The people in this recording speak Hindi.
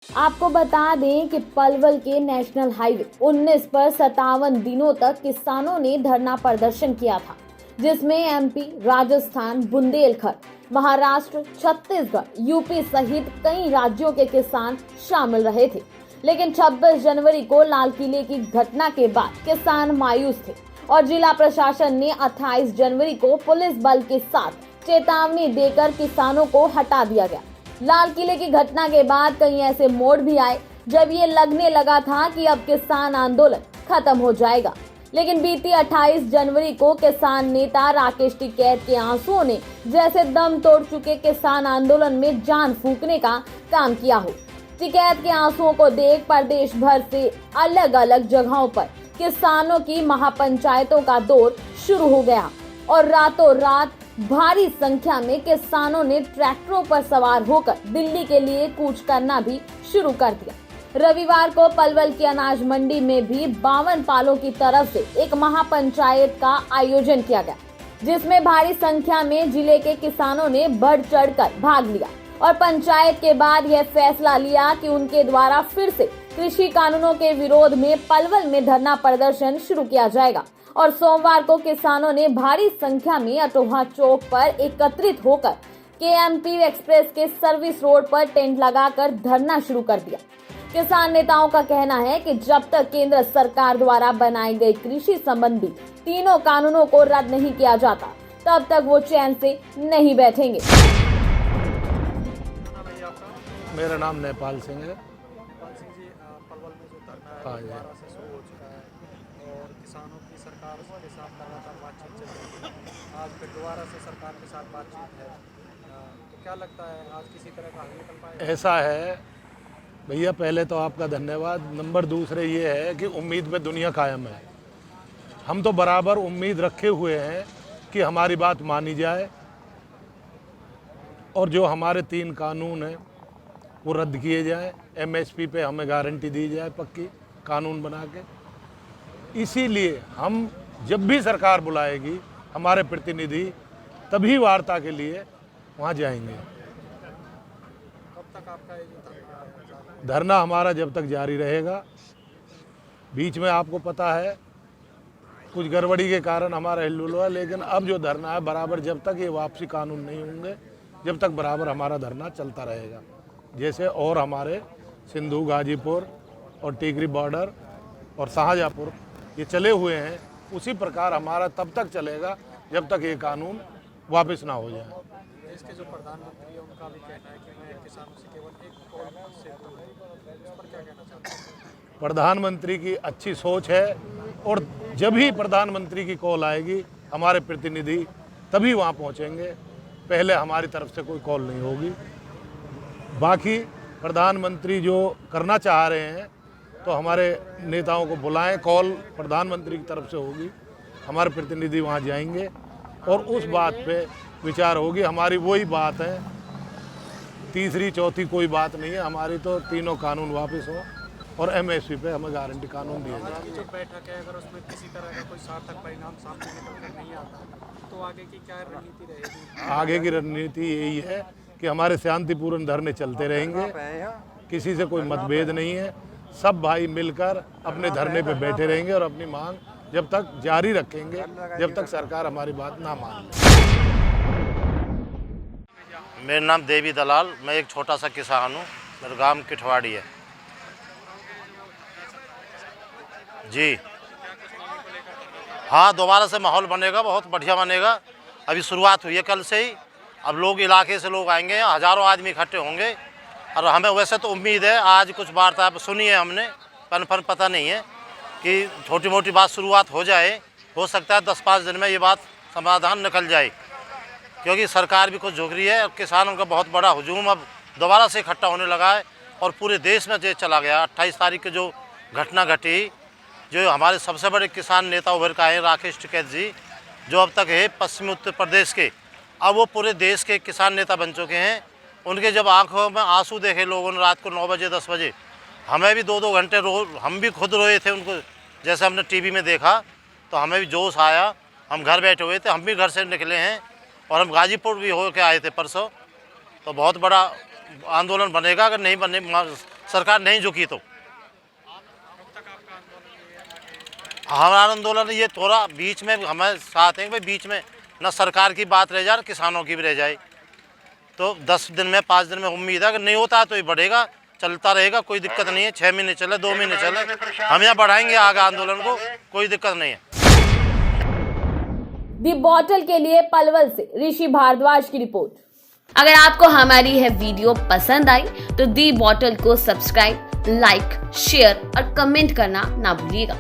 आपको बता दें कि पलवल के नेशनल हाईवे 19 पर 57 दिनों तक किसानों ने धरना प्रदर्शन किया था, जिसमें एमपी, राजस्थान, बुंदेलखंड, महाराष्ट्र, छत्तीसगढ़, यूपी सहित कई राज्यों के किसान शामिल रहे थे। लेकिन 26 जनवरी को लाल किले की घटना के बाद किसान मायूस थे और जिला प्रशासन ने 28 जनवरी को पुलिस बल के साथ चेतावनी देकर किसानों को हटा दिया गया। लाल किले की घटना के बाद कई ऐसे मोड़ भी आए जब ये लगने लगा था कि अब किसान आंदोलन खत्म हो जाएगा। लेकिन बीती 28 जनवरी को किसान नेता राकेश टिकैत के आंसुओं ने जैसे दम तोड़ चुके किसान आंदोलन में जान फूंकने का काम किया हो। टिकैत के आंसुओं को देख प्रदेश भर से अलग अलग जगहों पर किसानों की महापंचायतों का दौर शुरू हो गया और रातों रात भारी संख्या में किसानों ने ट्रैक्टरों पर सवार होकर दिल्ली के लिए कूच करना भी शुरू कर दिया। रविवार को पलवल की अनाज मंडी में भी 52 पालों की तरफ से एक महापंचायत का आयोजन किया गया, जिसमें भारी संख्या में जिले के किसानों ने बढ़ चढ़कर भाग लिया और पंचायत के बाद यह फैसला लिया कि उनके द्वारा फिर से कृषि कानूनों के विरोध में पलवल में धरना प्रदर्शन शुरू किया जाएगा। और सोमवार को किसानों ने भारी संख्या में अटोहा चौक पर एकत्रित होकर केएमपी एक्सप्रेस के सर्विस रोड पर टेंट लगाकर धरना शुरू कर दिया। किसान नेताओं का कहना है कि जब तक केंद्र सरकार द्वारा बनाए गए कृषि संबंधी तीनों कानूनों को रद्द नहीं किया जाता, तब तक वो चैन से नहीं बैठेंगे। मेरा नाम नेपाल सिंह है। नेपाल सिंह जी, पलवल में जो धरना है दोबारा से शुरू हो चुका है और किसानों की सरकार के साथ लगातार बातचीत चल रही है। आज फिर दोबारा से सरकार के साथ बातचीत है, तो क्या लगता है आज किसी तरह का हल निकल पाएगा? ऐसा है भैया, पहले तो आपका धन्यवाद। नंबर दूसरे ये है कि उम्मीद पे दुनिया कायम है। हम तो बराबर उम्मीद रखे हुए हैं कि हमारी बात मानी जाए और जो हमारे 3 कानून हैं वो रद्द किए जाए। एमएसपी पे हमें गारंटी दी जाए पक्की कानून बना के। इसीलिए हम जब भी सरकार बुलाएगी हमारे प्रतिनिधि तभी वार्ता के लिए वहाँ जाएंगे। कब तक आपका ये जो धरना हमारा जब तक जारी रहेगा। बीच में आपको पता है कुछ गड़बड़ी के कारण हमारा हिल्लुल हुआ, लेकिन अब जो धरना है बराबर जब तक ये वापसी कानून नहीं होंगे जब तक बराबर हमारा धरना चलता रहेगा। जैसे और हमारे सिंधु, गाजीपुर और टीकरी बॉर्डर और शाहजहाँपुर ये चले हुए हैं, उसी प्रकार हमारा तब तक चलेगा जब तक ये कानून वापस ना हो जाए। देश के जो प्रधानमंत्री है उनका भी कहना है कि मैं किसानों से केवल एक कॉल से दूर हूँ, इस पर क्या कहना चाहते हैं? प्रधानमंत्री की अच्छी सोच है और जब ही प्रधानमंत्री की कॉल आएगी हमारे प्रतिनिधि तभी वहाँ पहुँचेंगे। पहले हमारी तरफ से कोई कॉल नहीं होगी। बाकी प्रधानमंत्री जो करना चाह रहे हैं तो हमारे नेताओं को बुलाएं, कॉल प्रधानमंत्री की तरफ से होगी, हमारे प्रतिनिधि वहाँ जाएंगे और उस बात पे विचार होगी। हमारी वही बात है, तीसरी चौथी कोई बात नहीं है। हमारी तो तीनों कानून वापस हो और एमएसपी पे हमें गारंटी कानून दिया जाए। आज की जो बैठक है अगर उसमें किसी तरह का कोई सार्थक परिणाम सामने निकल कर नहीं आता तो आगे की क्या रणनीति रहेगी? आगे की रणनीति यही है कि हमारे शांतिपूर्ण धरने चलते रहेंगे, किसी से कोई मतभेद नहीं है। सब भाई मिलकर अपने धरने पे बैठे रहेंगे और अपनी मांग जब तक जारी रखेंगे जब तक सरकार हमारी बात ना मान ले। मेरा नाम देवी दलाल, मैं एक छोटा सा किसान हूँ। मेरा गांव किठवाड़ी है जी। हाँ, दोबारा से माहौल बनेगा, बहुत बढ़िया बनेगा। अभी शुरुआत हुई है कल से ही। अब लोग इलाके से लोग आएंगे, हज़ारों आदमी इकट्ठे होंगे और हमें वैसे तो उम्मीद है, आज कुछ वार्ता सुनी है हमने, कन्फर्म पता नहीं है कि छोटी मोटी बात शुरुआत हो जाए। हो सकता है 10-5 दिन में ये बात समाधान निकल जाए, क्योंकि सरकार भी कुछ झुक रही है और किसानों का बहुत बड़ा हुजूम अब दोबारा से इकट्ठा होने लगा है और पूरे देश में ये चला गया। 28 तारीख की जो घटना घटी, जो हमारे सबसे बड़े किसान नेता उभर के आए राकेश टिकैत जी, जो अब तक है पश्चिमी उत्तर प्रदेश के, अब वो पूरे देश के किसान नेता बन चुके हैं। उनके जब आंखों में आंसू देखे लोगों ने रात को 9 बजे 10 बजे, हमें भी 2-2 घंटे हम भी खुद रोए थे उनको, जैसे हमने टीवी में देखा तो हमें भी जोश आया। हम घर बैठे हुए थे, हम भी घर से निकले हैं और हम गाजीपुर भी हो के आए थे परसों। तो बहुत बड़ा आंदोलन बनेगा। अगर नहीं बने, सरकार नहीं झुकी तो। कब तक आपका आंदोलन ये आगे? हमारा आंदोलन ये थोड़ा बीच में हमें साथ हैं भाई, बीच में न सरकार की बात रह जाए और किसानों की भी रह जाए। तो 10 दिन में 5 दिन में उम्मीद है, अगर नहीं होता तो ये बढ़ेगा, चलता रहेगा, कोई दिक्कत नहीं है। 6 महीने चले, 2 महीने चले, हम यहाँ बढ़ाएंगे आगे आंदोलन को, कोई दिक्कत नहीं है। दी बॉटल के लिए पलवल से ऋषि भारद्वाज की रिपोर्ट। अगर आपको हमारी यह वीडियो पसंद आई तो दी बॉटल को सब्सक्राइब, लाइक, शेयर और कमेंट करना ना भूलिएगा।